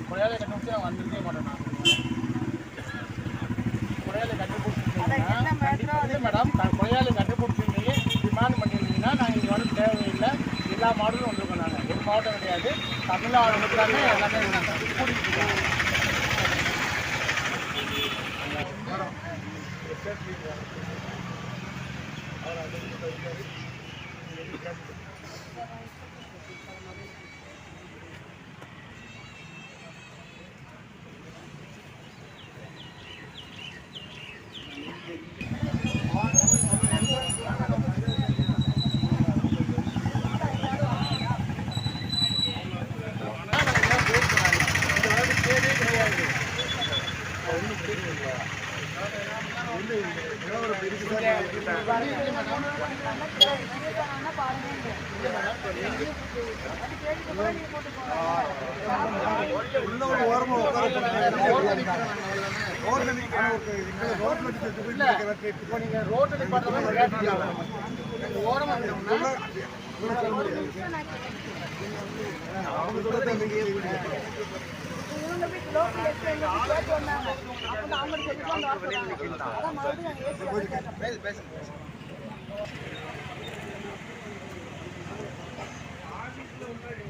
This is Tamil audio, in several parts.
கொலையாளை கண்டுபிடிச்சு நான் வந்திருக்கே மாட்டேன். கொலையாளை கண்டுபிடிச்சிருந்தீங்கன்னா மேடம் கொலையாளை கண்டுபிடிச்சிருந்தீங்க டிமாண்ட் பண்ணியிருந்தீங்கன்னா நாங்கள் இங்கே வந்து தேவையில்லை. எல்லா மாடலும் வந்திருக்கோம். நாங்கள் ஒரு மாவட்டம் கிடையாது, தமிழ்நாடு எல்லாமே கூட்டிகிட்டு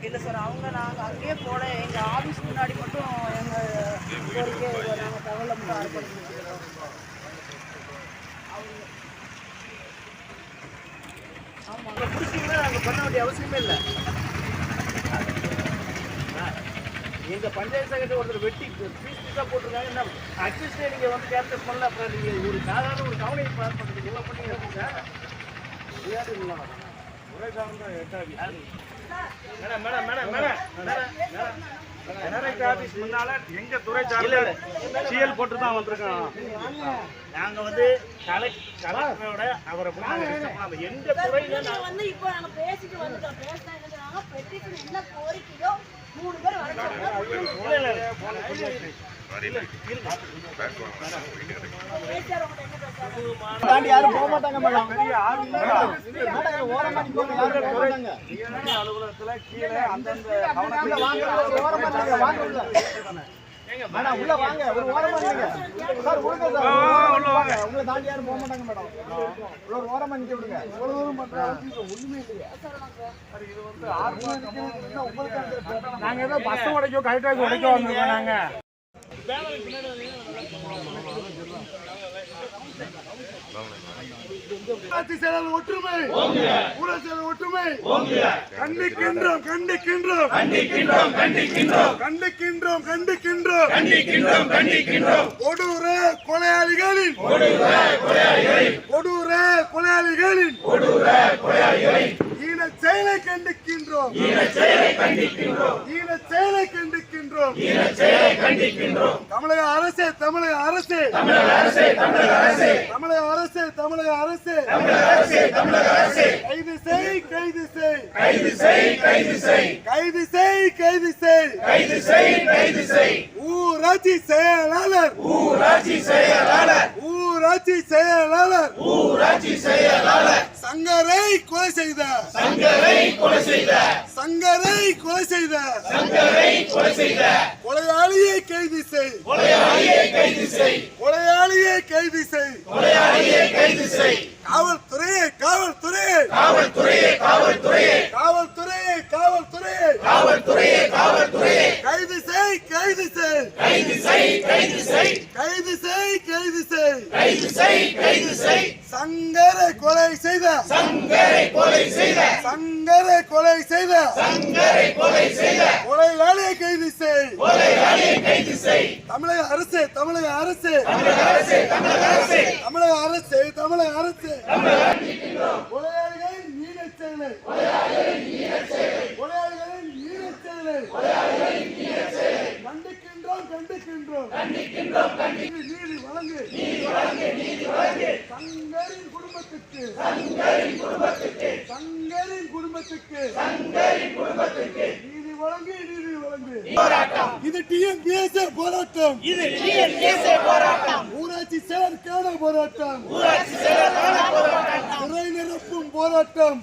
இல்லை சார், அவங்க நாங்கள் அங்கேயே போட எங்கள் ஆஃபீஸ் முன்னாடி மட்டும் எங்கள் கோரிக்கை நாங்கள் தகவலை மட்டும் அனுப்பிடுவோம். ஆமாம், அங்கே பிடிச்சிங்கன்னா நாங்கள் பண்ண வேண்டிய அவசியமே இல்லை. எங்கள் பஞ்சாயத்து செக்ரட்டரி ஒருத்தர் வெட்டி பீஸாக போட்டிருக்காங்க. என்ன அட்லீஸ்டே நீங்கள் வந்து கேப்சர் பண்ணல. அப்புறம் நீங்கள் ஒரு சாதாரண ஒரு கவலை பாஸ் பண்ணுறீங்க. எல்லாம் பண்ணி சார் விளையாடுங்களா ஒரே சார்ந்த எட்டாவி madam madam madam madam direct office முன்னால எங்க துறை சார்ந்த சிஎல் போட்டு தான் வந்திருக்கோம். நாங்க வந்து கலெக்டரோட அவரை எங்க துறையில வந்து இப்போ நாங்க பேசிட்டு வந்துட்டோம். பேசினா என்ன சொன்னாங்க, பெட்டிஷன் என்ன கோரிக்கையோ 3 பேர் தாண்டி யாரும் போக மாட்டாங்க மேடம். அலுவலகத்துல கீழே அந்தந்த மேடம் உள்ள வாங்க, ஒரு ஓரமா நில்லுங்க சார். உள்ள வாங்க, உங்களை தாண்டி யாரும் போக மாட்டாங்க மேடம். ஒரு ஓரமா நிக்க விடுங்க. ஒரு தூரம் ஒண்ணுமே இல்லையா சார்? இது வந்து நாங்க ஏதோ பஸ் உடைக்கோ கரெக்டாக உடைக்க வந்திருக்கோம். நாங்க ஒற்றுமை ஒற்றுமை கண்டிக்கின்றோம் கண்டிக்கின்றோம் கண்டிக்கின்றோம் கண்டிக்கின்றோம் கண்டிக்கின்றோம் கண்டிக்கின்றோம் கண்டிக்கின்றோம் கண்டிக்கின்றோம் கொடூர கொலையாளிகளின் கொடூர கொலையாளிகளின் ஈன செயலை கண்டிக்கின்றோம் ஈன செயலை கண்டிக்கின்றோம் தமிழக அரசே தமிழக அரசே தமிழக அரசே தமிழக அரசே தமிழக அரசே தமிழக அரசே தமிழக அரசே கைது செய் கைது செய் கைது செய் கைது செய் கைது செய் கைது செய் கைது செய் கைது செய் ஊராட்சி செயலாளர் ஊராட்சி செயலாளர் ஊராட்சி செயலாளர் ஊராட்சி செயலாளர் சங்கரை கொலை செய்த சங்கரை கொலை செய்த சங்கரை கொலை செய்த சங்கரை கொலை செய்த கொலையாளியை கைது செய் கொலையாளியை கைது செய் கொலையாளியை கைது செய் கொலையாளியை கைது செய் காவல்துறையே காவல்துறையே காவல்துறையே காவல்துறையே காவல்துறையே காவல்துறையே காவல்துறையே காவல்துறையே கைது செய் கைது செய் கைது செய் கைது செய் கைது செய் கைது செய் கைது செய் கைது செய் சங்கரை கொலை செய்த சங்கரை கொலை செய்த சங்கரை கொலை செய்த சங்கரை கொலை செய்த கொலையாளியை கைது செய் கொலையாளியை கைது செய் தமிழக அரசு தமிழக அரசு தமிழக அரசு தமிழக அரசு தமிழக அரசு தமிழக அரசு கொலையாளிகளின் நீதிச் செயலை கொலையாளிகளின் நீதிச் செயலை கொலையாளிகளின் நீதிச் செயலை கொலையாளிகளின் நீதிச் செயலை கண்டிக்கின்றோம் கண்டிக்கின்றோம் கண்டிக்கின்றோம் நீதி வழங்கு நீதி வழங்கு நீதி வழங்கு சங்கரின் குடும்பத்துக்கு சங்கரின் குடும்பத்துக்கு சங்கரின் குடும்பத்துக்கு குடும்பத்துக்கு நீதி வழங்கு இது டிஎன்பிஎஸ்ஏ போராட்டம் ஊராட்சி செயற்கான போராட்டம் சிறை நிரப்பும் போராட்டம்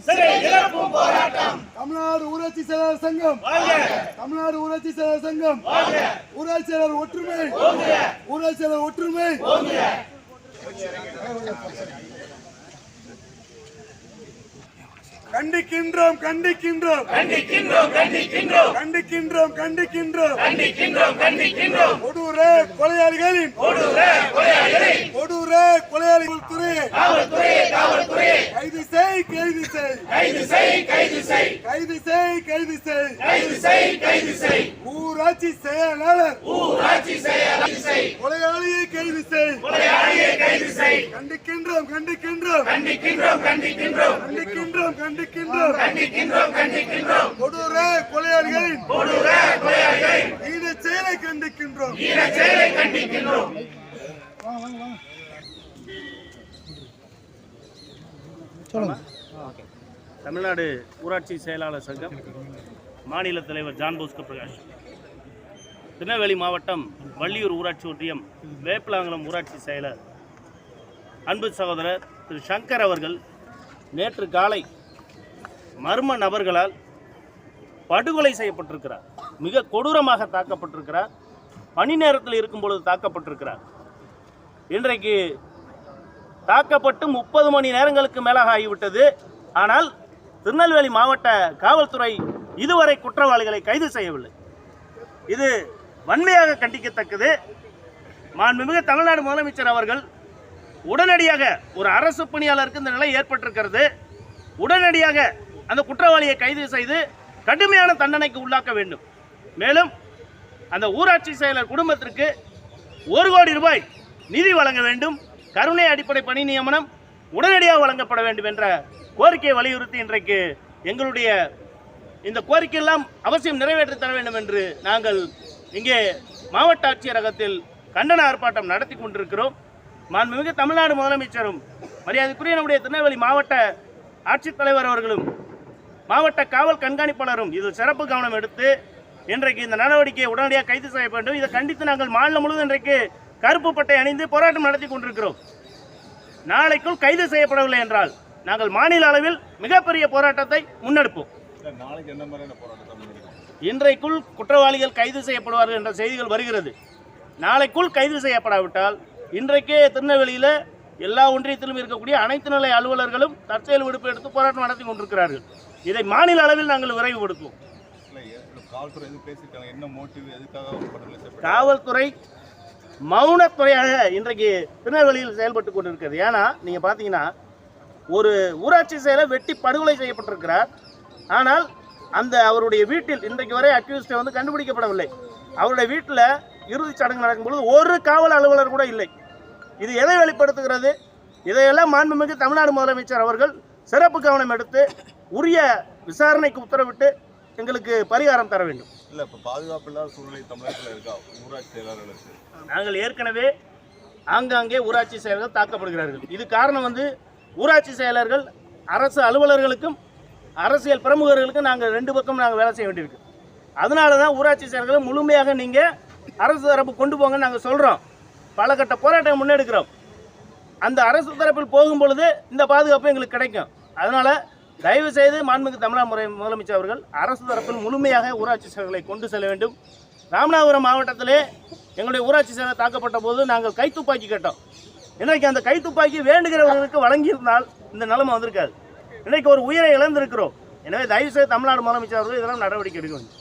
தமிழ்நாடு ஊராட்சி செயலாளர் சங்கம் ஊராட்சி செயலர் ஒற்றுமை கண்டிக்கின்றோம் கொடூர கொலையாளிகளின் துறையை கைது செய் ஊராட்சி செயலாளர் கொலையாளியை கைது செய் கண்டிக்கின்றோம் கொடூர கொலையாளிகளின் ஈனச் செயலை கண்டிக்கின்றோம் தமிழ்நாடு ஊராட்சி செயலாளர் சங்கம் மாநில தலைவர் ஜான் போஸ்கோ பிரகாஷ், திருநெல்வேலி மாவட்டம் வள்ளியூர் ஊராட்சி ஒன்றியம் வேப்பலாங்குளம் ஊராட்சி செயலர் அன்பு சகோதரர் திரு சங்கர் அவர்கள் நேற்று காலை மர்ம நபர்களால் படுகொலை செய்யப்பட்டிருக்கிறார். மிக கொடூரமாக தாக்கப்பட்டிருக்கிறார். பணி நேரத்தில் இருக்கும் பொழுது தாக்கப்பட்டிருக்கிறார். இன்றைக்கு தாக்கப்பட்டு 30 மணி நேரங்களுக்கு மேலாக ஆகிவிட்டது. ஆனால் திருநெல்வேலி மாவட்ட காவல்துறை இதுவரை குற்றவாளிகளை கைது செய்யவில்லை. இது வன்மையாக கண்டிக்கத்தக்கது. மாண்புமிகு தமிழ்நாடு முதலமைச்சர் அவர்கள் உடனடியாக ஒரு அரசு பணியாளருக்கு இந்த நிலை ஏற்பட்டிருக்கிறது. உடனடியாக அந்த குற்றவாளியை கைது செய்து கடுமையான தண்டனைக்கு உள்ளாக்க வேண்டும். மேலும் அந்த ஊராட்சி செயலர் குடும்பத்திற்கு 1 கோடி ரூபாய் நிதி வழங்க வேண்டும். கருணை அடிப்படை பணி நியமனம் உடனடியாக வழங்கப்பட வேண்டும் என்ற கோரிக்கையை வலியுறுத்தி இன்றைக்கு எங்களுடைய இந்த கோரிக்கையெல்லாம் அவசியம் நிறைவேற்றி தர வேண்டும் என்று நாங்கள் இங்கே மாவட்ட ஆட்சியரகத்தில் கண்டன ஆர்ப்பாட்டம் நடத்தி கொண்டிருக்கிறோம். மாண்புமிகு தமிழ்நாடு முதலமைச்சரும் மரியாதைக்குரிய நம்முடைய திருநெல்வேலி மாவட்ட ஆட்சித்தலைவர் அவர்களும் மாவட்ட காவல் கண்காணிப்பாளரும் இதில் சிறப்பு கவனம் எடுத்து இன்றைக்கு இந்த நடவடிக்கையை உடனடியாக கைது செய்ய வேண்டும். இதை கண்டித்து நாங்கள் மாநிலம் முழுவதும் இன்றைக்கு கருப்பு பட்டை அணிந்து போராட்டம் நடத்தி கொண்டிருக்கிறோம். நாளைக்குள் கைது செய்யப்படவில்லை என்றால் நாங்கள் மாநில அளவில் மிகப்பெரிய போராட்டத்தை முன்னெடுப்போம். இன்றைக்குள் குற்றவாளிகள் கைது செய்யப்படுவார்கள் என்ற செய்திகள் வருகிறது. நாளைக்குள் கைது செய்யப்படாவிட்டால் இன்றைக்கே திருநெல்வேலியில் எல்லா ஒன்றியத்திலும் இருக்கக்கூடிய அனைத்து நிலை அலுவலர்களும் தற்செயல் விடுப்பு எடுத்து போராட்டம் நடத்தி கொண்டிருக்கிறார்கள். இதை மாநில அளவில் நாங்கள் விரைவுபடுத்துவோம். காவல்துறை மௌனத்துறையாக இன்றைக்கு திருநெல்வேலியில் செயல்பட்டு கொண்டிருக்கிறது. ஏன்னா நீங்கள் பார்த்தீங்கன்னா ஒரு ஊராட்சி செயலர் வெட்டி படுகொலை செய்யப்பட்டிருக்கிறார். ஆனால் அந்த அவருடைய வீட்டில் இன்றைக்கு வரை அக்யூஸ்டை வந்து கண்டுபிடிக்கப்படவில்லை. அவருடைய வீட்டில் இறுதிச் சடங்கு நடக்கும்பொழுது ஒரு காவல் அலுவலர் கூட இல்லை. இது எதை வெளிப்படுத்துகிறது? இதையெல்லாம் மாண்புமிகு தமிழ்நாடு முதலமைச்சர் அவர்கள் சிறப்பு கவனம் எடுத்து உரிய விசாரணைக்கு உத்தரவிட்டு எங்களுக்கு பரிகாரம் தர வேண்டும். இல்லை, இப்போ பாதுகாப்பு இல்லாத சூழ்நிலை தமிழகத்தில் இருக்கா ஊராட்சி செயலாளர்களுக்கு? நாங்கள் ஏற்கனவே ஆங்காங்கே ஊராட்சி செயலர்கள் தாக்கப்படுகிறார்கள். இது காரணம் வந்து ஊராட்சி செயலர்கள் அரசு அலுவலர்களுக்கும் அரசியல் பிரமுகர்களுக்கும் நாங்கள் 2 பக்கம் நாங்கள் வேலை செய்ய வேண்டியிருக்கு. அதனால தான் ஊராட்சி செயலர்களை முழுமையாக நீங்கள் அரசு தரப்பு கொண்டு போங்கன்னு நாங்கள் சொல்கிறோம். பல கட்ட போராட்டம் முன்னெடுக்கிறோம். அந்த அரசு தரப்பில் போகும் பொழுது இந்த பாதுகாப்பு எங்களுக்கு கிடைக்கும். அதனால் தயவு செய்து மாண்புமிகு தமிழ்நாடு முதலமைச்சர் அவர்கள் அரசு தரப்பில் முழுமையாக ஊராட்சி செயலர்களை கொண்டு செல்ல வேண்டும். ராமநாதபுரம் மாவட்டத்திலே எங்களுடைய ஊராட்சி செயலர் தாக்கப்பட்ட போது நாங்கள் கைத்துப்பாக்கி கேட்டோம். இன்றைக்கு அந்த கைத்துப்பாக்கி வேண்டுகிறவர்களுக்கு வழங்கியிருந்தால் இந்த நிலைமை வந்திருக்காது. இன்றைக்கு ஒரு உயிரை இழந்திருக்கிறோம். எனவே தயவு செய்து தமிழ்நாடு முதலமைச்சர் அவர்கள் இதெல்லாம் நடவடிக்கை எடுக்க வேண்டும்.